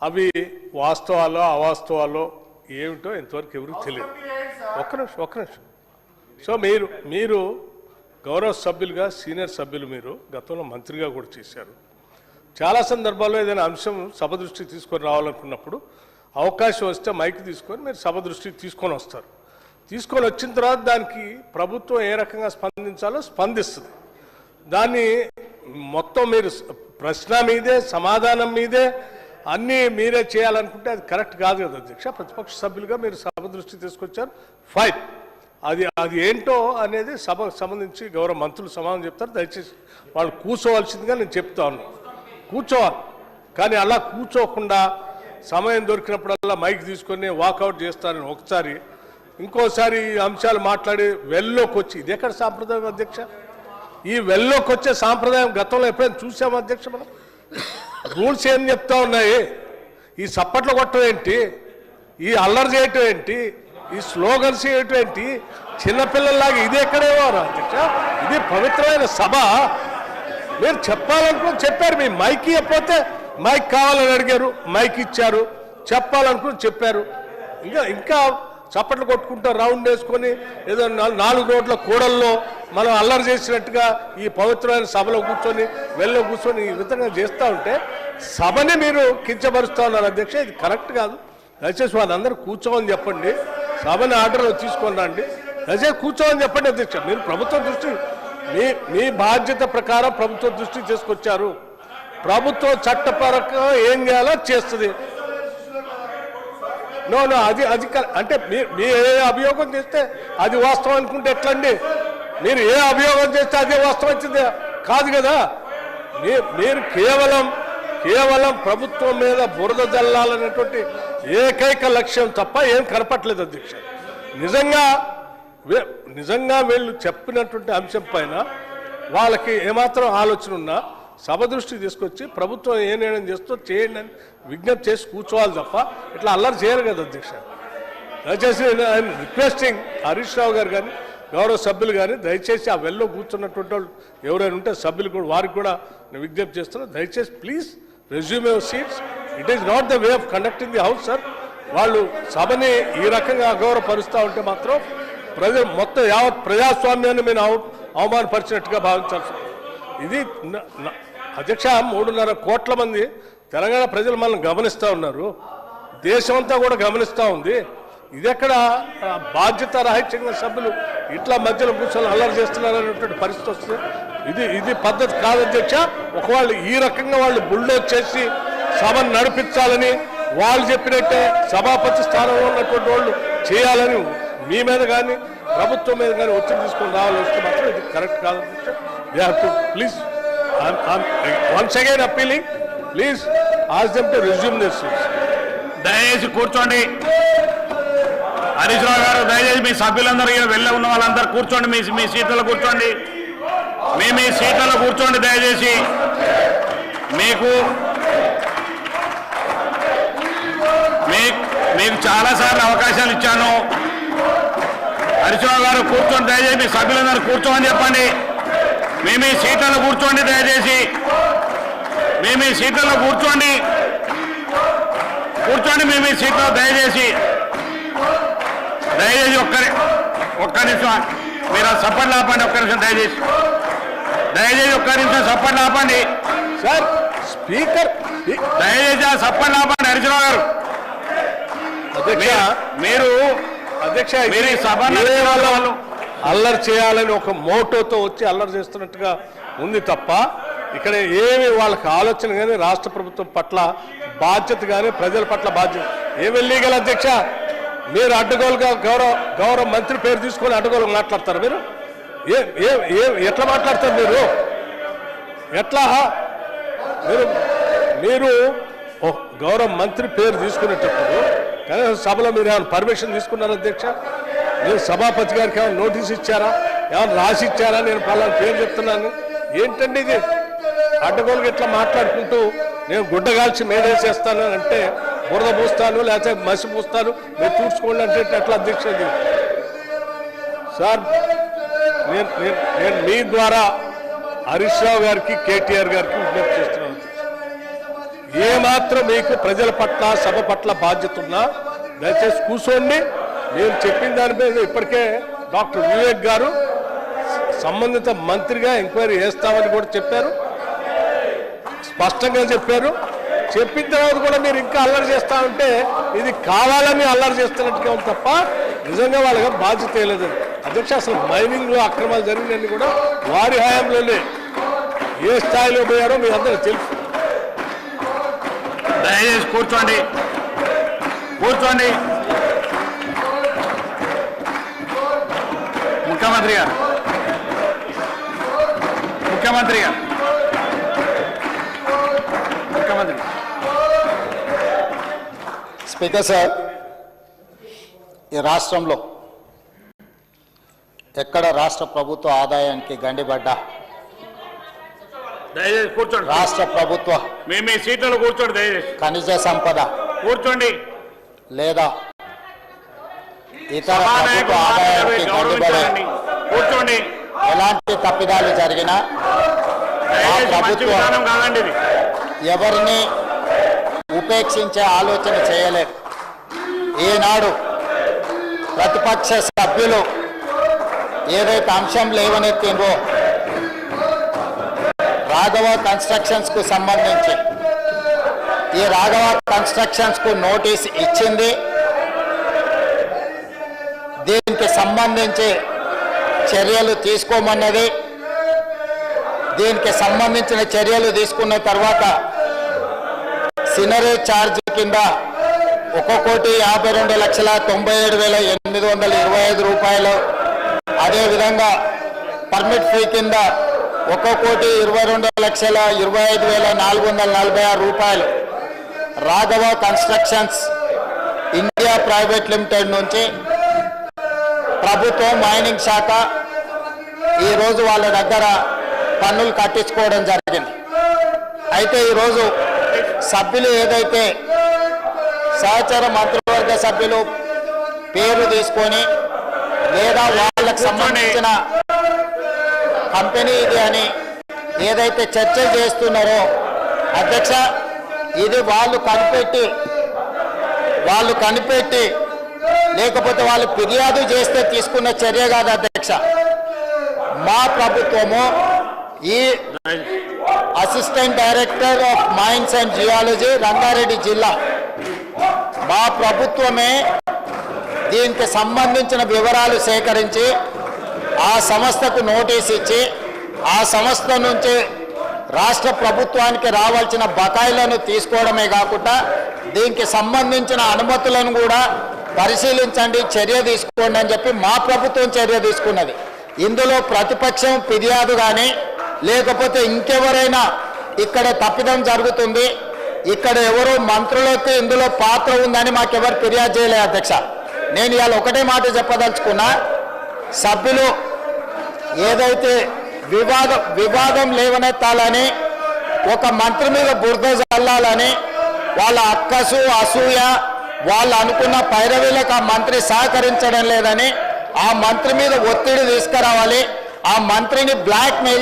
అవి వాస్తవాలో అవాస్తవాలో ఏమిటో ఇంతవరకు ఎవరికి తెలియదు. ఒక్క నిమిషం. సో మీరు గౌరవ సభ్యులుగా సీనియర్ సభ్యులు, మీరు గతంలో మంత్రిగా కూడా చేశారు. చాలా సందర్భాల్లో ఏదైనా అంశం సభ దృష్టికి తీసుకొని రావాలనుకున్నప్పుడు అవకాశం వస్తే మైక్ తీసుకొని మీరు సభ దృష్టికి తీసుకొని వస్తారు. తీసుకొని వచ్చిన తర్వాత దానికి ప్రభుత్వం ఏ రకంగా స్పందించాలో స్పందిస్తుంది. దాన్ని మొత్తం మీరు ప్రశ్న మీదే సమాధానం మీదే అన్నీ మీరే చేయాలనుకుంటే అది కరెక్ట్ కాదు కదా అధ్యక్ష. ప్రతిపక్ష సభ్యులుగా మీరు సభ దృష్టికి తీసుకొచ్చారు, ఫైన్. అది ఏంటో అనేది సభకు సంబంధించి గౌరవ మంత్రులు సమాధానం చెప్తారు. దయచేసి వాళ్ళు కూర్చోవలసిందిగా నేను చెప్తా ఉన్నాను. కూర్చోవాలి, కానీ అలా కూర్చోకుండా సమయం దొరికినప్పుడల్లా మైక్ తీసుకొని వాకౌట్ చేస్తానని ఒకసారి, ఇంకోసారి ఈ అంశాలు మాట్లాడి వెల్లోకి వచ్చి, ఇది ఎక్కడ సాంప్రదాయం అధ్యక్ష? ఈ వెల్లోకి వచ్చే సాంప్రదాయం గతంలో ఎప్పుడైనా చూసాము అధ్యక్ష? మనం రూల్స్ ఏం చెప్తా ఉన్నాయి? ఈ చప్పట్లు కొట్టడం ఏంటి? ఈ అల్లరి చేయటం ఏంటి? ఈ స్లోగన్స్ చేయటం ఏంటి? చిన్నపిల్లల్లాగా ఇది ఎక్కడేవారు అధ్యక్ష? ఇది పవిత్రమైన సభ. మీరు చెప్పాలనుకుని చెప్పారు. మీ మైక్ ఇవ్వకపోతే మైక్ కావాలని అడిగారు, మైక్ ఇచ్చారు. చెప్పాలనుకుని చెప్పారు. ఇంకా చప్పట్లు కొట్టుకుంటూ రౌండ్ వేసుకొని ఏదో 4 రోడ్ల కూడల్లో మనం అల్లరి చేసినట్టుగా ఈ పవిత్రమైన సభలో కూర్చొని వెళ్ళలో కూర్చొని ఈ విధంగా చేస్తూ ఉంటే సభని మీరు కించపరుస్తూ ఉన్నారు అధ్యక్ష. ఇది కరెక్ట్ కాదు. దయచేసి వాళ్ళందరూ కూర్చోమని చెప్పండి. సభని ఆర్డర్లో తీసుకొని రండి. దయచేసి కూర్చోమని చెప్పండి అధ్యక్ష. మీరు ప్రభుత్వ దృష్టి మీ బాధ్యత ప్రకారం ప్రభుత్వ దృష్టికి తీసుకొచ్చారు. ప్రభుత్వం చట్టపరంగా ఏం చేయాలో చేస్తుంది. నో అది అంటే మీరు ఏ అభియోగం చేస్తే అది వాస్తవం అనుకుంటే ఎట్లండి? మీరు ఏ అభియోగం చేస్తే అదే వాస్తవం వచ్చింది కాదు కదా. మీరు కేవలం ప్రభుత్వం మీద బురద జల్లాలనేటువంటి ఏకైక లక్ష్యం తప్ప ఏం కనపట్లేదు అధ్యక్ష. నిజంగా వీళ్ళు చెప్పినటువంటి అంశం పైన వాళ్ళకి ఏమాత్రం ఆలోచన ఉన్నా సభ దృష్టికి తీసుకొచ్చి ప్రభుత్వం ఏ నిర్ణయం చేస్తో చేయండి అని విజ్ఞప్తి చేసి కూర్చోవాలి తప్ప ఇట్లా అల్లరి చేయరు కదా అధ్యక్ష. దయచేసి రిక్వెస్టింగ్ హరీష్ రావు గారు కానీ గౌరవ సభ్యులు కానీ దయచేసి ఆ వెల్లో కూర్చున్నటువంటి వాళ్ళు ఎవరైనా ఉంటే సభ్యులు కూడా వారికి కూడా నేను విజ్ఞప్తి చేస్తున్నాను. దయచేసి please resume your seats. It is not the way of conducting the house sir. వాళ్ళు సభని ఈ రకంగా అగౌరవపరుస్తూ ఉంటే మాత్రం ప్రజలు మొత్తం యావత్ ప్రజాస్వామ్యాన్ని మేము అవమానపరిచినట్టుగా భావించాల్సి ఇది అధ్యక్ష. 3.5 కోట్ల మంది తెలంగాణ ప్రజలు మనల్ని గమనిస్తూ ఉన్నారు. దేశమంతా కూడా గమనిస్తూ ఉంది. ఇదెక్కడ బాధ్యత రాహిత్యంగా సభ్యులు ఇట్లా మధ్యలో కూర్చొని అల్లరి చేస్తున్నారనేటువంటి పరిస్థితి వస్తుంది. ఇది పద్ధతి కాదు అధ్యక్ష. ఒకవేళ ఈ రకంగా వాళ్ళు బుల్డోజ్ చేసి సభను నడిపించాలని వాళ్ళు చెప్పినట్టే సభాపతి స్థానంలో ఉన్నటువంటి వాళ్ళు చేయాలని మీ మీద కానీ ప్రభుత్వం మీద కానీ ఒత్తిడి తీసుకొని రావాలని వస్తే మాత్రం ఇది కరెక్ట్ కాదు అధ్యక్ష. They have to please once again appealing please ask them to resume their seats. దయచేసి కూర్చోండి. హరీష్ రావు గారు దయచేసి మీ సభ్యులందరూ వెళ్ళి ఉన్న వాళ్ళందరూ కూర్చోండి. మీ సీట్లలో కూర్చోండి. మీ సీట్లలో కూర్చోండి దయచేసి. మీకు చాలాసార్లు అవకాశాలు ఇచ్చాను. హరీష్ రావు గారు కూర్చోండి దయచేసి. మీ సభ్యులందరూ కూర్చోమని చెప్పండి. మీ సీట్లలో కూర్చోండి దయచేసి. మీ సీట్లలో కూర్చోండి. మీ సీట్లో దయచేసి ఒక్క నిమిషం మీరు సపోర్ట్ ఆపండి. ఒక్క నిమిషం దయచేసి ఒక్క నిమిషం సపోర్ట్ ఆపండి సార్. స్పీకర్ దయచేసి ఆ సపోర్ట్ ఆపండి. హరీశ్రావు గారు మీరు సభ అల్లరి చేయాలని ఒక మోటోతో వచ్చి అల్లరి చేస్తున్నట్టుగా ఉంది తప్ప ఇక్కడ ఏమి వాళ్ళకి ఆలోచన కానీ రాష్ట్ర ప్రభుత్వం పట్ల బాధ్యత కానీ ప్రజల పట్ల బాధ్యత ఏమి లీగల్ అధ్యక్ష. మీరు అడ్డగోలుగా గౌరవ మంత్రి పేరు తీసుకొని అడ్డగోలు మాట్లాడతారు. మీరు ఎట్లా మాట్లాడతారు? మీరు ఎట్లా మీరు గౌరవ మంత్రి పేరు తీసుకునేటప్పుడు కనీసం సభలో మీరు ఏమైనా పర్మిషన్ తీసుకున్నారా అధ్యక్ష? మీరు సభాపతి గారికి ఏమైనా నోటీస్ ఇచ్చారా? ఏమైనా రాసి ఇచ్చారా? నేను పలానా పేరు చెప్తున్నాను. ఏంటండి ఇది? అడ్డగోలుగా ఇట్లా మాట్లాడుకుంటూ నేను గుడ్డగాల్చి మేడేసేస్తాను అంటే బురద పూస్తాను లేకపోతే మసి పూస్తాను మీరు చూసుకోండి అంటే ఎట్లా అధ్యక్ష? సార్ నేను మీ ద్వారా హరీష్ రావు గారికి కేటీఆర్ గారికి విజ్ఞప్తి చేస్తున్నాను. ఏమాత్రం మీకు ప్రజల పట్ల సభ పట్ల బాధ్యత ఉన్నా దయచేసి కూర్చోండి. నేను చెప్పిన దాని మీద ఇప్పటికే డాక్టర్ వివేక్ గారు సంబంధిత మంత్రిగా ఎంక్వైరీ చేస్తామని కూడా చెప్పారు, స్పష్టంగా చెప్పారు. చెప్పిన తర్వాత కూడా మీరు ఇంకా అల్లరి చేస్తా ఉంటే ఇది కావాలని అల్లరి చేస్తున్నట్టుగా ఉంది తప్ప నిజంగా వాళ్ళకి బాధ్యత లేదు. అధ్యక్ష, అసలు మైనింగ్లో అక్రమాలు జరిగినన్ని కూడా వారి హయాంలోనే ఏ స్థాయిలో పోయారో మీ అందరూ తెలుసు. దయచేసి కూర్చోండి, కూర్చోండి. ముఖ్యమంత్రి గారు, ముఖ్యమంత్రి గారు, ముఖ్యమంత్రి. స్పీకర్ సార్, ఈ రాష్ట్రంలో ఎక్కడ రాష్ట్ర ప్రభుత్వ ఆదాయానికి గండిపడ్డా దయచేసి కూర్చోండి. రాష్ట్ర ప్రభుత్వ మీ సీట్లలో కూర్చోండి. దయచేసి ఖనిజ సంపద కూర్చోండి. లేదా ఇతర ప్రభుత్వ ఆదాయానికి గండిపడే కూర్చోండి. ఎలాంటి తప్పిదాలు జరిగినా ఆ ప్రభుత్వం కాదండి ఇది. ఎవరిని ఉపేక్షించే ఆలోచన చేయలేదు. ఈనాడు ప్రతిపక్ష సభ్యులు ఏదైతే అంశం లేవనెత్తిందో రాఘవ కన్స్ట్రక్షన్స్ కు సంబంధించి ఈ రాఘవ కన్స్ట్రక్షన్స్ కు నోటీస్ ఇచ్చింది. దీనికి సంబంధించి చర్యలు తీసుకోమన్నది. దీనికి సంబంధించిన చర్యలు తీసుకున్న తర్వాత సినరేజ్ ఛార్జ్ కింద 1,52,97,825 రూపాయలు, అదేవిధంగా పర్మిట్ ఫీ కింద 1,22,25,446 రూపాయలు Raghava constructions India private limited నుంచి ప్రభుత్వం మైనింగ్ శాఖ ఈరోజు వాళ్ళ దగ్గర పన్నులు కట్టించుకోవడం జరిగింది. అయితే ఈరోజు సభ్యులు ఏదైతే సహచర మంత్రివర్గ సభ్యులు పేరు తీసుకొని లేదా వాళ్ళకు సంబంధించిన కంపెనీ ఇది అని ఏదైతే చర్చ చేస్తున్నారో అధ్యక్ష, ఇది వాళ్ళు కనిపెట్టి లేకపోతే వాళ్ళు ఫిర్యాదు చేస్తే తీసుకున్న చర్య కాదు అధ్యక్ష. మా ప్రభుత్వము ఈ assistant director of mines and geology Rangareddy జిల్లా మా ప్రభుత్వమే దీనికి సంబంధించిన వివరాలు సేకరించి ఆ సంస్థకు నోటీస్ ఇచ్చి ఆ సంస్థ నుంచి రాష్ట్ర ప్రభుత్వానికి రావాల్సిన బకాయిలను తీసుకోవడమే కాకుండా దీనికి సంబంధించిన అనుమతులను కూడా పరిశీలించండి, చర్య తీసుకోండి అని చెప్పి మా ప్రభుత్వం చర్య తీసుకున్నది. ఇందులో ప్రతిపక్షం ఫిర్యాదు కానీ లేకపోతే ఇంకెవరైనా ఇక్కడ తప్పిదం జరుగుతుంది, ఇక్కడ ఎవరో మంత్రులకు ఇందులో పాత్ర ఉందని మాకెవరు ఫిర్యాదు చేయలేదు అధ్యక్ష. నేను ఇవాళ ఒకటే మాట చెప్పదలుచుకున్నా, సభ్యులు ఏదైతే వివాదం లేవనెత్తాలని ఒక మంత్రి మీద బురద చల్లాలని వాళ్ళ అక్కసు అసూయ వాళ్ళు అనుకున్న పైరవీలకు ఆ మంత్రి సహకరించడం లేదని ఆ మంత్రి మీద ఒత్తిడి తీసుకురావాలి, ఆ మంత్రిని బ్లాక్ మెయిల్